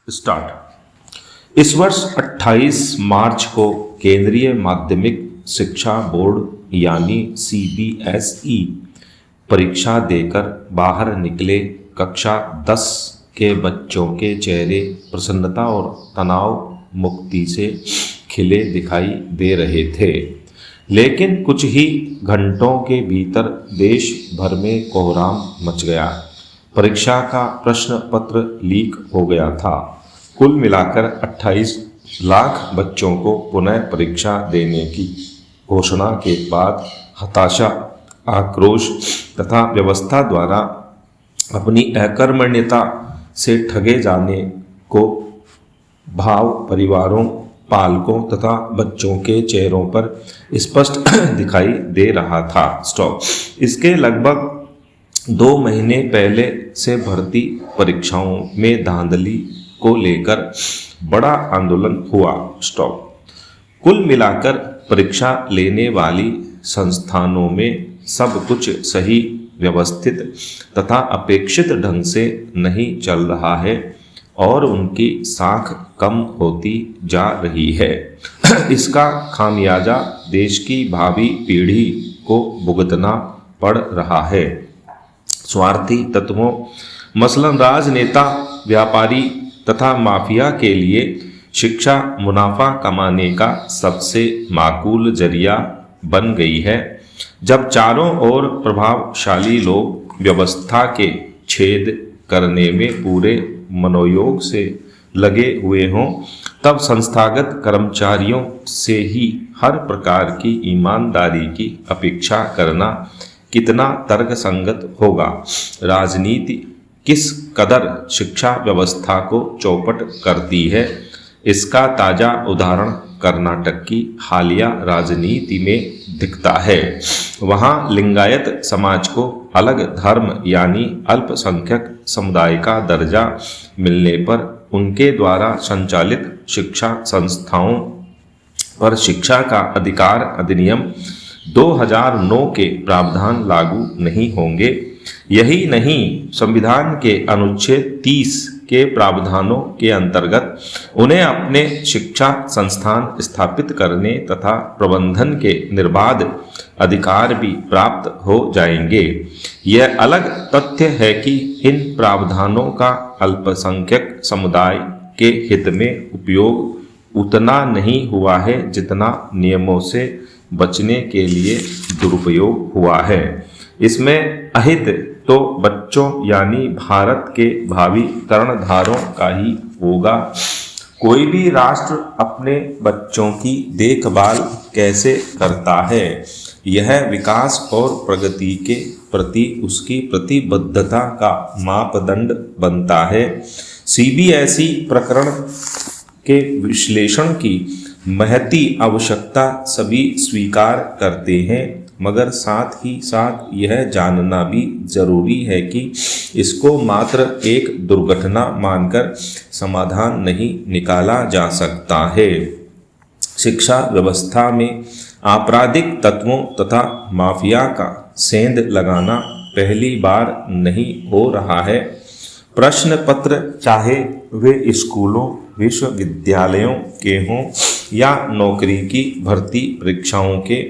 Start. इस वर्ष 28 मार्च को केंद्रीय माध्यमिक शिक्षा बोर्ड यानी CBSE परीक्षा देकर बाहर निकले कक्षा 10 के बच्चों के चेहरे प्रसन्नता और तनाव मुक्ति से खिले दिखाई दे रहे थे। लेकिन कुछ ही घंटों के भीतर देश भर में कोहराम मच गया। परीक्षा का प्रश्न पत्र लीक हो गया था। कुल मिलाकर 28 लाख बच्चों को पुनः परीक्षा देने की घोषणा के बाद हताशा, आक्रोश तथा व्यवस्था द्वारा अपनी अकर्मण्यता से ठगे जाने को भाव परिवारों, पालकों तथा बच्चों के चेहरों पर स्पष्ट दिखाई दे रहा था। स्टॉप। इसके लगभग 2 महीने पहले से भर्ती परीक्षाओं में धांधली को लेकर बड़ा आंदोलन हुआ। स्टॉप। कुल मिलाकर परीक्षा लेने वाली संस्थानों में सब कुछ सही, व्यवस्थित तथा अपेक्षित ढंग से नहीं चल रहा है और उनकी साख कम होती जा रही है। इसका खामियाजा देश की भावी पीढ़ी को भुगतना पड़ रहा है। स्वार्थी तत्वों, मसलन राजनेता, व्यापारी तथा माफिया के लिए शिक्षा मुनाफा कमाने का सबसे माकूल जरिया बन गई है। जब चारों ओर प्रभावशाली लोग व्यवस्था के छेद करने में पूरे मनोयोग से लगे हुए हों, तब संस्थागत कर्मचारियों से ही हर प्रकार की ईमानदारी की अपेक्षा करना कितना तर्कसंगत होगा। राजनीति किस कदर शिक्षा व्यवस्था को चौपट करती है, इसका ताजा उदाहरण कर्नाटक की हालिया राजनीति में दिखता है। वहाँ लिंगायत समाज को अलग धर्म यानी अल्पसंख्यक समुदाय का दर्जा मिलने पर उनके द्वारा संचालित शिक्षा संस्थाओं पर शिक्षा का अधिकार अधिनियम 2009 के प्रावधान लागू नहीं होंगे। यही नहीं, संविधान के अनुच्छेद 30 के प्रावधानों के अंतर्गत उन्हें अपने शिक्षा संस्थान स्थापित करने तथा प्रबंधन के निर्बाध अधिकार भी प्राप्त हो जाएंगे। यह अलग तथ्य है कि इन प्रावधानों का अल्पसंख्यक समुदाय के हित में उपयोग उतना नहीं हुआ है जितना नियमों से बचने के लिए दुरुपयोग हुआ है। इसमें अहित तो बच्चों यानी भारत के भावी कर्णधारों का ही होगा। कोई भी राष्ट्र अपने बच्चों की देखभाल कैसे करता है, यह विकास और प्रगति के प्रति उसकी प्रतिबद्धता का मापदंड बनता है। CBSE प्रकरण के विश्लेषण की महती आवश्यकता सभी स्वीकार करते हैं, मगर साथ ही साथ यह जानना भी जरूरी है कि इसको मात्र एक दुर्घटना मानकर समाधान नहीं निकाला जा सकता है। शिक्षा व्यवस्था में आपराधिक तत्वों तथा माफिया का सेंध लगाना पहली बार नहीं हो रहा है। प्रश्न पत्र चाहे वे स्कूलों, विश्वविद्यालयों के हों या नौकरी की भर्ती परीक्षाओं के,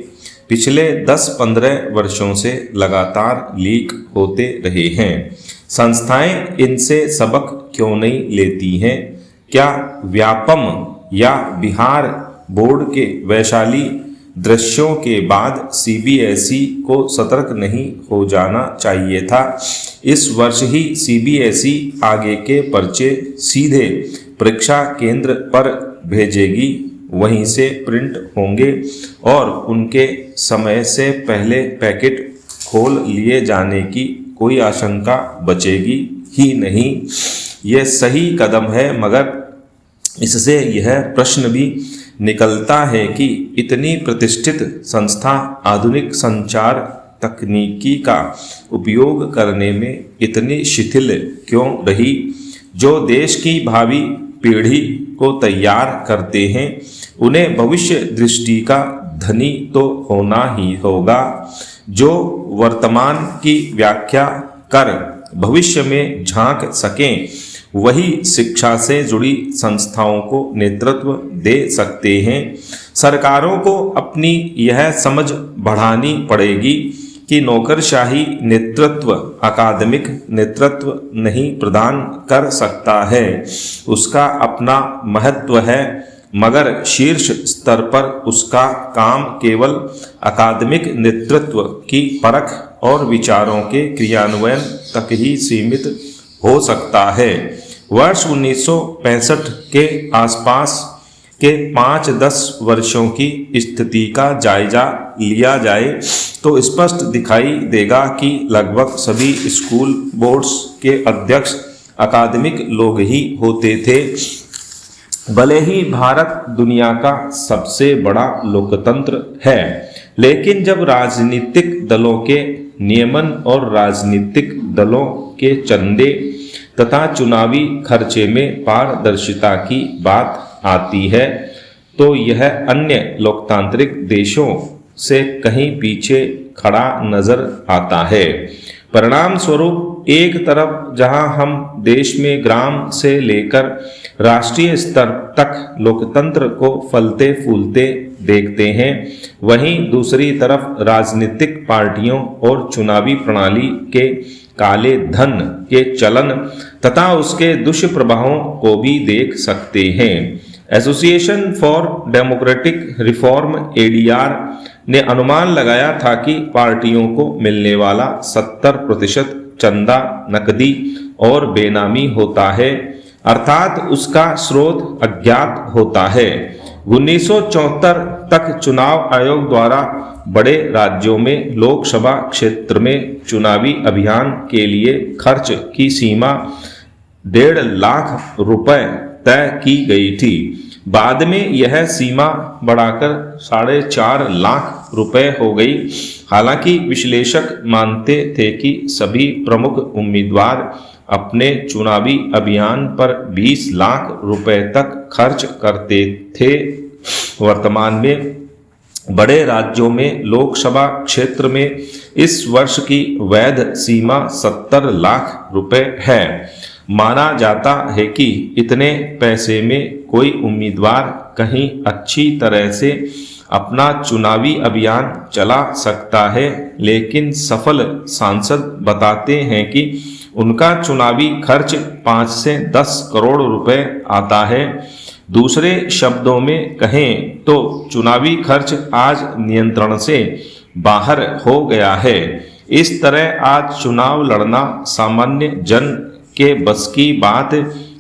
पिछले 10-15 वर्षों से लगातार लीक होते रहे हैं। संस्थाएं इनसे सबक क्यों नहीं लेती हैं? क्या व्यापम या बिहार बोर्ड के वैशाली दृश्यों के बाद CBSE को सतर्क नहीं हो जाना चाहिए था? इस वर्ष ही CBSE आगे के पर्चे सीधे परीक्षा केंद्र पर भेजेगी, वहीं से प्रिंट होंगे और उनके समय से पहले पैकेट खोल लिए जाने की कोई आशंका बचेगी ही नहीं। यह सही कदम है, मगर इससे यह प्रश्न भी निकलता है कि इतनी प्रतिष्ठित संस्था आधुनिक संचार तकनीकी का उपयोग करने में इतनी शिथिल क्यों रही? जो देश की भावी पीढ़ी को तैयार करते हैं, उन्हें भविष्य दृष्टि का धनी तो होना ही होगा। जो वर्तमान की व्याख्या कर भविष्य में झांक सकें, वही शिक्षा से जुड़ी संस्थाओं को नेतृत्व दे सकते हैं। सरकारों को अपनी यह समझ बढ़ानी पड़ेगी कि नौकरशाही नेतृत्व अकादमिक नेतृत्व नहीं प्रदान कर सकता है। उसका अपना महत्व है, मगर शीर्ष स्तर पर उसका काम केवल अकादमिक नेतृत्व की परख और विचारों के क्रियान्वयन तक ही सीमित हो सकता है। वर्ष 1965 के आसपास के 5-10 वर्षों की स्थिति का जायजा लिया जाए तो स्पष्ट दिखाई देगा कि लगभग सभी स्कूल बोर्ड्स के अध्यक्ष अकादमिक लोग ही होते थे। भले ही भारत दुनिया का सबसे बड़ा लोकतंत्र है, लेकिन जब राजनीतिक दलों के नियमन और राजनीतिक दलों के चंदे तथा चुनावी खर्चे में पारदर्शिता की बात आती है तो यह अन्य लोकतांत्रिक देशों से कहीं पीछे खड़ा नजर आता है। परिणाम स्वरूप एक तरफ जहां हम देश में ग्राम से लेकर राष्ट्रीय स्तर तक लोकतंत्र को फलते फूलते देखते हैं, वहीं दूसरी तरफ राजनीतिक पार्टियों और चुनावी प्रणाली के काले धन के चलन तथा उसके दुष्प्रभावों को भी देख सकते हैं। Association for democratic reform (ADR) ने अनुमान लगाया था कि पार्टियों को मिलने वाला 70% चंदा नकदी और बेनामी होता है, अर्थात उसका स्रोत अज्ञात होता है। 1974 तक चुनाव आयोग द्वारा बड़े राज्यों में लोकसभा क्षेत्र में चुनावी अभियान के लिए खर्च की सीमा 1.5 लाख रुपए तय की गई थी। बाद में यह सीमा बढ़ाकर 4.5 लाख रुपए हो गई। हालांकि विश्लेषक मानते थे कि सभी प्रमुख उम्मीदवार अपने चुनावी अभियान पर 20 लाख रुपए तक खर्च करते थे। वर्तमान में बड़े राज्यों में लोकसभा क्षेत्र में इस वर्ष की वैध सीमा 70 लाख रुपए है। माना जाता है कि इतने पैसे में कोई उम्मीदवार कहीं अच्छी तरह से अपना चुनावी अभियान चला सकता है, लेकिन सफल सांसद बताते हैं कि उनका चुनावी खर्च 5 से 10 करोड़ रुपए आता है। दूसरे शब्दों में कहें तो चुनावी खर्च आज नियंत्रण से बाहर हो गया है। इस तरह आज चुनाव लड़ना सामान्य जन के बस की बात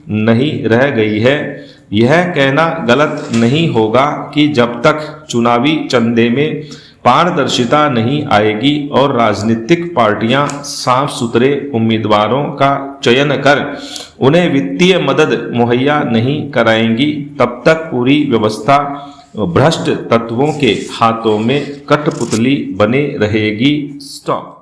नहीं रह गई है। यह कहना गलत नहीं होगा कि जब तक चुनावी चंदे में पारदर्शिता नहीं आएगी और राजनीतिक पार्टियां साफ सुथरे उम्मीदवारों का चयन कर उन्हें वित्तीय मदद मुहैया नहीं कराएंगी, तब तक पूरी व्यवस्था भ्रष्ट तत्वों के हाथों में कठपुतली बने रहेगी। स्टॉप।